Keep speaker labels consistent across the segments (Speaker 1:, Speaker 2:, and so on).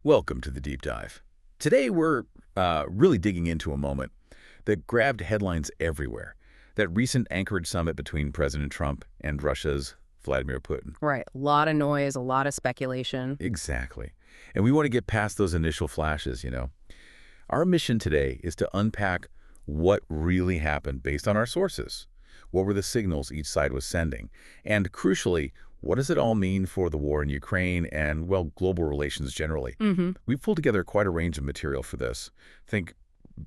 Speaker 1: Welcome to the Deep Dive. Today we're really digging into a moment that grabbed headlines everywhere, that recent Anchorage summit between President Trump and Russia's Vladimir Putin.
Speaker 2: Right. A lot of noise, a lot of speculation.
Speaker 1: Exactly. And we want to get past those initial flashes. Our mission today is to unpack what really happened based on our sources. What were the signals each side was sending? And crucially, what does it all mean for the war in Ukraine and, well, global relations generally? We've pulled together quite a range of material for this. Think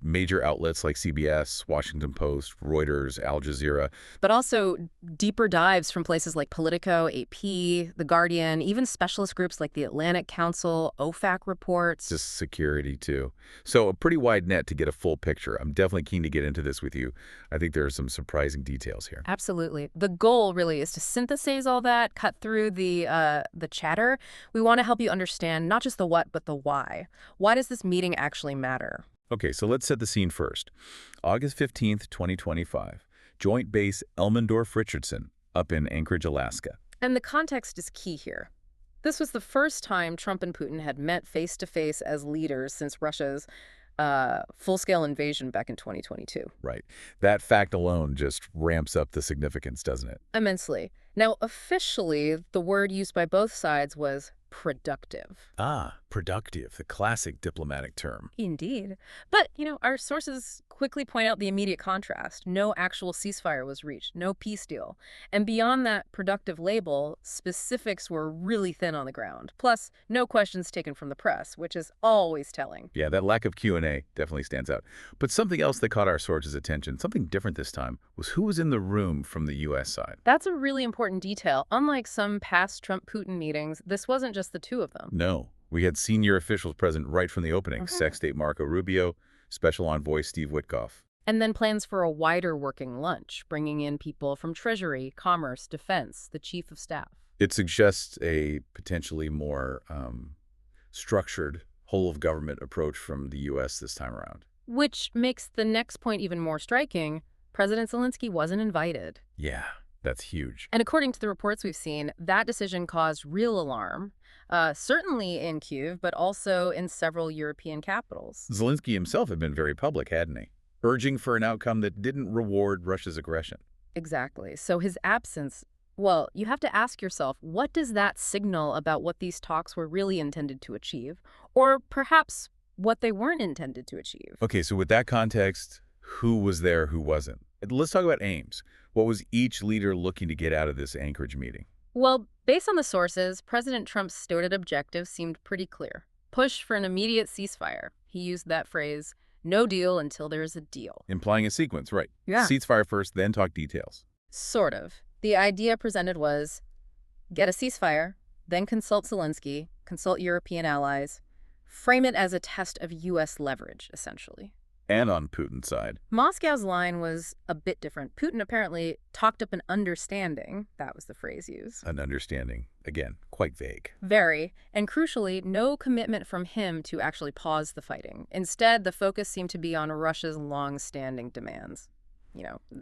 Speaker 1: major outlets like CBS, Washington Post, Reuters, Al Jazeera.
Speaker 2: But also deeper dives from places like Politico, AP, The Guardian, even specialist groups like the Atlantic Council, OFAC reports.
Speaker 1: Just security, too. So a pretty wide net to get a full picture. I'm definitely keen to get into this with you. I think there are some surprising details here.
Speaker 2: Absolutely. The goal really is to synthesize all that, cut through the chatter. We want to help you understand not just the what, but the why. Why does this meeting actually matter?
Speaker 1: Okay, so let's set the scene first. August 15th, 2025. Joint Base Elmendorf-Richardson up in Anchorage, Alaska.
Speaker 2: And the context is key here. This was the first time Trump and Putin had met face-to-face as leaders since Russia's full-scale invasion back in 2022.
Speaker 1: Right. That fact alone just ramps up the significance, doesn't it?
Speaker 2: Immensely. Now, officially, the word used by both sides was productive.
Speaker 1: Ah, productive, the classic diplomatic term.
Speaker 2: Indeed. But, our sources quickly point out the immediate contrast. No actual ceasefire was reached, no peace deal. And beyond that productive label, specifics were really thin on the ground. Plus, no questions taken from the press, which is always telling.
Speaker 1: Yeah, that lack of Q&A definitely stands out. But something else that caught our sources' attention, something different this time, was who was in the room from the U.S. side.
Speaker 2: That's a really important detail. Unlike some past Trump-Putin meetings, this wasn't just the two of them.
Speaker 1: No. We had senior officials present right from the opening. Sec-State Marco Rubio, Special Envoy Steve Witkoff.
Speaker 2: And then plans for a wider working lunch, bringing in people from Treasury, Commerce, Defense, the Chief of Staff.
Speaker 1: It suggests a potentially more structured, whole-of-government approach from the U.S. this time around.
Speaker 2: Which makes the next point even more striking. President Zelensky wasn't invited.
Speaker 1: Yeah, that's huge.
Speaker 2: And according to the reports we've seen, that decision caused real alarm, certainly in Kyiv, but also in several European capitals.
Speaker 1: Zelensky himself had been very public, hadn't he? Urging for an outcome that didn't reward Russia's aggression.
Speaker 2: Exactly. So his absence, well, you have to ask yourself, what does that signal about what these talks were really intended to achieve? Or perhaps what they weren't intended to achieve?
Speaker 1: Okay, so with that context, who was there, who wasn't? Let's talk about aims. What was each leader looking to get out of this Anchorage meeting?
Speaker 2: Well, based on the sources, President Trump's stated objective seemed pretty clear. Push for an immediate ceasefire. He used that phrase, no deal until there's a deal.
Speaker 1: Implying a sequence, right.
Speaker 2: Yeah.
Speaker 1: Ceasefire first, then talk details.
Speaker 2: Sort of. The idea presented was get a ceasefire, then consult Zelensky, consult European allies, frame it as a test of U.S. leverage, essentially.
Speaker 1: And on Putin's side.
Speaker 2: Moscow's line was a bit different. Putin apparently talked up an understanding. That was the phrase used.
Speaker 1: An understanding. Again, quite vague.
Speaker 2: Very. And crucially, no commitment from him to actually pause the fighting. Instead, the focus seemed to be on Russia's long-standing demands.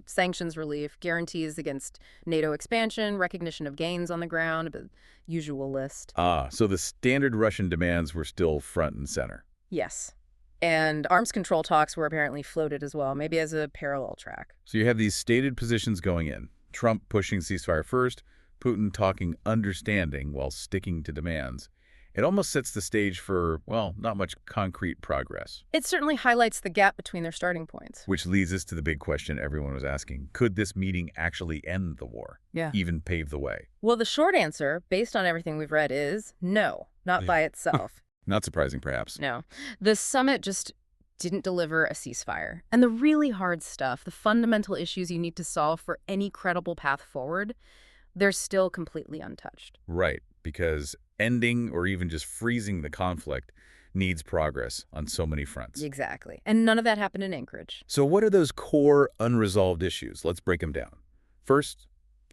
Speaker 2: Sanctions relief, guarantees against NATO expansion, recognition of gains on the ground, the usual list.
Speaker 1: Ah, so the standard Russian demands were still front and center.
Speaker 2: Yes. And arms control talks were apparently floated as well, maybe as a parallel track.
Speaker 1: So you have these stated positions going in. Trump pushing ceasefire first, Putin talking understanding while sticking to demands. It almost sets the stage for, well, not much concrete progress.
Speaker 2: It certainly highlights the gap between their starting points.
Speaker 1: Which leads us to the big question everyone was asking. Could this meeting actually end the war?
Speaker 2: Yeah.
Speaker 1: Even pave the way?
Speaker 2: Well, the short answer, based on everything we've read, is no, not by itself.
Speaker 1: Not surprising, perhaps.
Speaker 2: No. The summit just didn't deliver a ceasefire. And the really hard stuff, the fundamental issues you need to solve for any credible path forward, they're still completely untouched.
Speaker 1: Right, because ending or even just freezing the conflict needs progress on so many fronts.
Speaker 2: Exactly. And none of that happened in Anchorage.
Speaker 1: So what are those core unresolved issues? Let's break them down. First,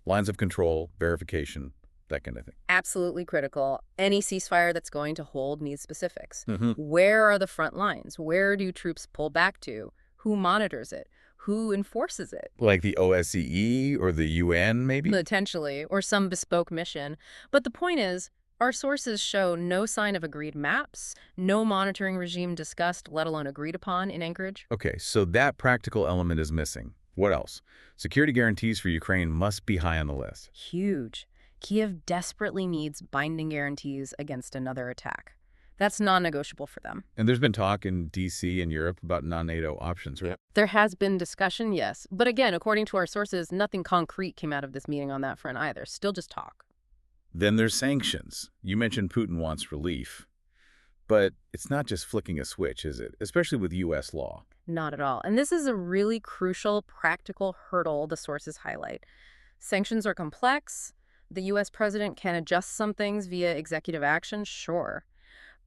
Speaker 1: lines of control, verification, that kind of thing.
Speaker 2: Absolutely critical. Any ceasefire that's going to hold needs specifics.
Speaker 1: Mm-hmm.
Speaker 2: Where are the front lines? Where do troops pull back to? Who monitors it? Who enforces it?
Speaker 1: Like the OSCE or the UN, maybe?
Speaker 2: Potentially, or some bespoke mission. But the point is, Our sources show no sign of agreed maps, no monitoring regime discussed, let alone agreed upon in Anchorage.
Speaker 1: Okay, so that practical element is missing. What else? Security guarantees for Ukraine must be high on the list.
Speaker 2: Huge. Kiev desperately needs binding guarantees against another attack. That's non-negotiable for them.
Speaker 1: And there's been talk in D.C. and Europe about non-NATO options, right?
Speaker 2: There has been discussion, yes. But again, according to our sources, nothing concrete came out of this meeting on that front either. Still just talk.
Speaker 1: Then there's sanctions. You mentioned Putin wants relief. But it's not just flicking a switch, is it? Especially with U.S. law.
Speaker 2: Not at all. And this is a really crucial, practical hurdle the sources highlight. Sanctions are complex. The U.S. president can adjust some things via executive action, sure.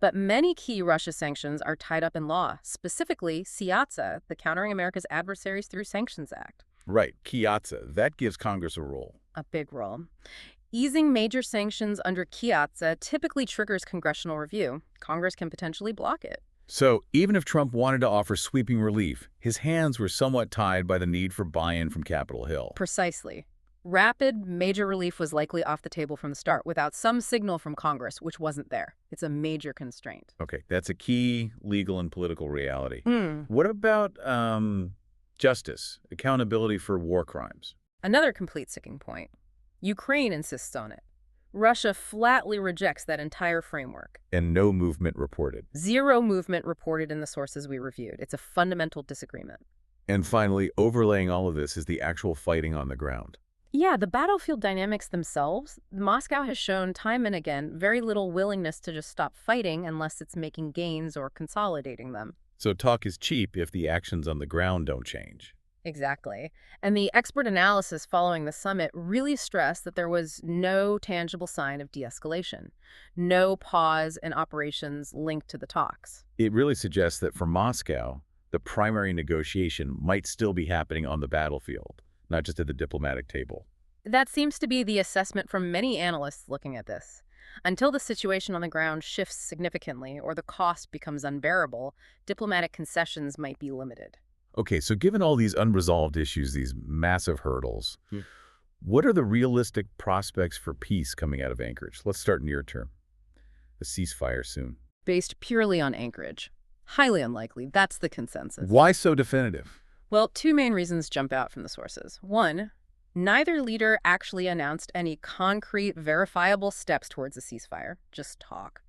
Speaker 2: But many key Russia sanctions are tied up in law, specifically CIATSA, the Countering America's Adversaries Through Sanctions Act.
Speaker 1: Right, CIATSA. That gives Congress a role.
Speaker 2: A big role. Easing major sanctions under CIATSA typically triggers congressional review. Congress can potentially block it.
Speaker 1: So even if Trump wanted to offer sweeping relief, his hands were somewhat tied by the need for buy-in from Capitol Hill.
Speaker 2: Precisely. Rapid, major relief was likely off the table from the start without some signal from Congress, which wasn't there. It's a major constraint.
Speaker 1: Okay, that's a key legal and political reality. What about justice, accountability for war crimes?
Speaker 2: Another complete sticking point. Ukraine insists on it. Russia flatly rejects that entire framework.
Speaker 1: And no movement reported.
Speaker 2: Zero movement reported in the sources we reviewed. It's a fundamental disagreement.
Speaker 1: And finally, overlaying all of this is the actual fighting on the ground.
Speaker 2: Yeah, the battlefield dynamics themselves, Moscow has shown time and again very little willingness to just stop fighting unless it's making gains or consolidating them.
Speaker 1: So talk is cheap if the actions on the ground don't change.
Speaker 2: Exactly. And the expert analysis following the summit really stressed that there was no tangible sign of de-escalation, no pause in operations linked to the talks.
Speaker 1: It really suggests that for Moscow, the primary negotiation might still be happening on the battlefield, not just at the diplomatic table.
Speaker 2: That seems to be the assessment from many analysts looking at this. Until the situation on the ground shifts significantly or the cost becomes unbearable, diplomatic concessions might be limited.
Speaker 1: Okay, so given all these unresolved issues, these massive hurdles, what are the realistic prospects for peace coming out of Anchorage? Let's start near term. A ceasefire soon.
Speaker 2: Based purely on Anchorage. Highly unlikely. That's the consensus.
Speaker 1: Why so definitive?
Speaker 2: Well, two main reasons jump out from the sources. One, neither leader actually announced any concrete, verifiable steps towards a ceasefire, just talk.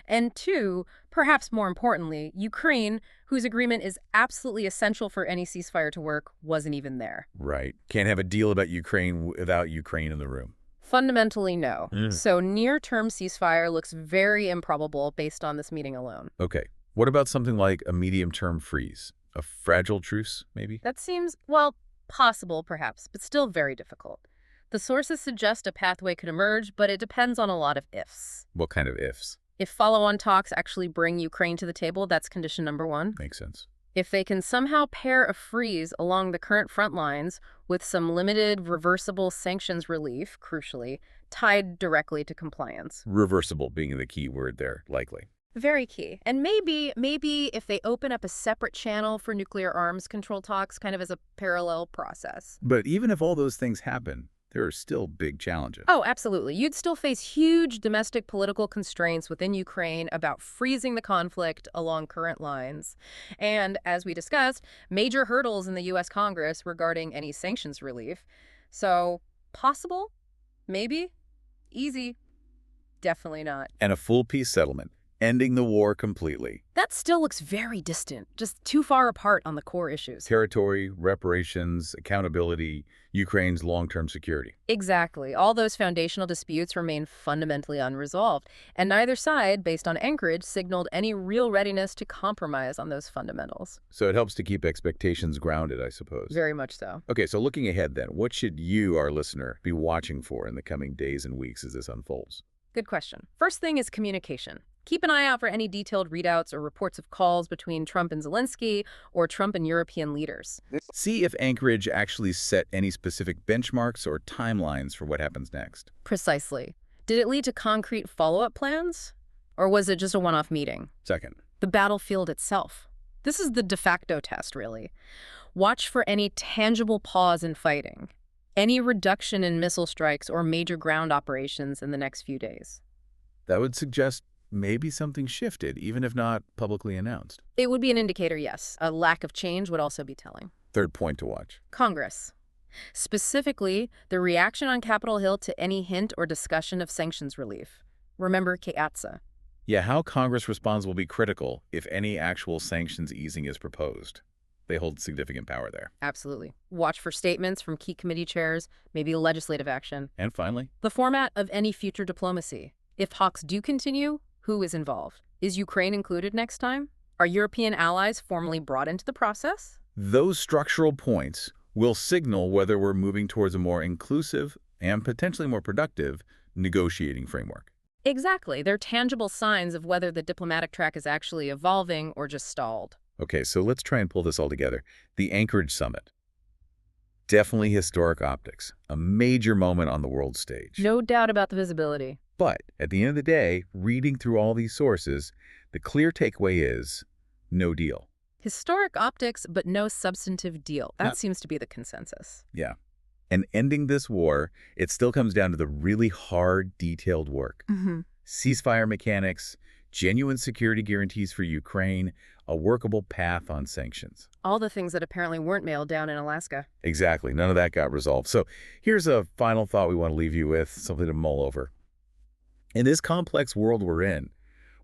Speaker 2: And two, perhaps more importantly, Ukraine, whose agreement is absolutely essential for any ceasefire to work, wasn't even there.
Speaker 1: Right. Can't have a deal about Ukraine without Ukraine in the room.
Speaker 2: Fundamentally, no. So near-term ceasefire looks very improbable based on this meeting alone.
Speaker 1: Okay. What about something like a medium-term freeze? A fragile truce, maybe?
Speaker 2: That seems, well, possible perhaps, but still very difficult. The sources suggest a pathway could emerge, but it depends on a lot of ifs.
Speaker 1: What kind of ifs?
Speaker 2: If follow-on talks actually bring Ukraine to the table, that's condition number one.
Speaker 1: Makes sense.
Speaker 2: If they can somehow pair a freeze along the current front lines with some limited reversible sanctions relief, crucially, tied directly to compliance.
Speaker 1: Reversible being the key word there, likely.
Speaker 2: Very key. And maybe if they open up a separate channel for nuclear arms control talks, kind of as a parallel process.
Speaker 1: But even if all those things happen, there are still big challenges.
Speaker 2: Oh, absolutely. You'd still face huge domestic political constraints within Ukraine about freezing the conflict along current lines. And, as we discussed, major hurdles in the U.S. Congress regarding any sanctions relief. So, possible? Maybe? Easy? Definitely not.
Speaker 1: And a full peace settlement, ending the war completely.
Speaker 2: That still looks very distant, just too far apart on the core issues.
Speaker 1: Territory, reparations, accountability, Ukraine's long-term security.
Speaker 2: Exactly. All those foundational disputes remain fundamentally unresolved, and neither side, based on Anchorage, signaled any real readiness to compromise on those fundamentals.
Speaker 1: So it helps to keep expectations grounded, I suppose.
Speaker 2: Very much so.
Speaker 1: Okay, so looking ahead then, what should you, our listener, be watching for in the coming days and weeks as this unfolds?
Speaker 2: Good question. First thing is communication. Keep an eye out for any detailed readouts or reports of calls between Trump and Zelensky or Trump and European leaders.
Speaker 1: See if Anchorage actually set any specific benchmarks or timelines for what happens next.
Speaker 2: Precisely. Did it lead to concrete follow-up plans? Or was it just a one-off meeting?
Speaker 1: Second,
Speaker 2: The battlefield itself. This is the de facto test, really. Watch for any tangible pause in fighting, any reduction in missile strikes or major ground operations in the next few days.
Speaker 1: That would suggest maybe something shifted, even if not publicly announced.
Speaker 2: It would be an indicator, yes. A lack of change would also be telling.
Speaker 1: Third point to watch.
Speaker 2: Congress. Specifically, the reaction on Capitol Hill to any hint or discussion of sanctions relief. Remember Keatsa.
Speaker 1: Yeah, how Congress responds will be critical if any actual sanctions easing is proposed. They hold significant power there.
Speaker 2: Absolutely. Watch for statements from key committee chairs, maybe legislative action.
Speaker 1: And finally,
Speaker 2: The format of any future diplomacy. If talks do continue, who is involved? Is Ukraine included next time? Are European allies formally brought into the process?
Speaker 1: those structural points will signal whether we're moving towards a more inclusive and potentially more productive negotiating framework.
Speaker 2: Exactly. They're tangible signs of whether the diplomatic track is actually evolving or just stalled.
Speaker 1: Okay, so let's try and pull this all together. The Anchorage Summit. Definitely historic optics, a major moment on the world stage.
Speaker 2: No doubt about the visibility.
Speaker 1: But at the end of the day, reading through all these sources, the clear takeaway is no deal.
Speaker 2: Historic optics, but no substantive deal. That
Speaker 1: Not-
Speaker 2: seems to be the consensus.
Speaker 1: Yeah. And ending this war, it still comes down to the really hard, detailed work. Ceasefire mechanics, genuine security guarantees for Ukraine, a workable path on sanctions.
Speaker 2: All the things that apparently weren't mailed down in Alaska.
Speaker 1: Exactly. None of that got resolved. So here's a final thought we want to leave you with, something to mull over. In this complex world we're in,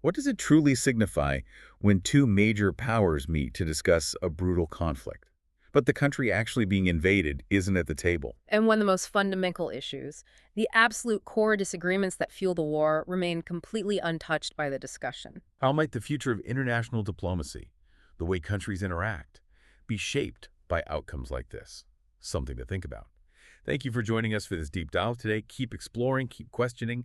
Speaker 1: what does it truly signify when two major powers meet to discuss a brutal conflict, but the country actually being invaded isn't at the table?
Speaker 2: And when the most fundamental issues, the absolute core disagreements that fuel the war, remain completely untouched by the discussion.
Speaker 1: How might the future of international diplomacy, the way countries interact, be shaped by outcomes like this? Something to think about. Thank you for joining us for this deep dive today. Keep exploring, keep questioning.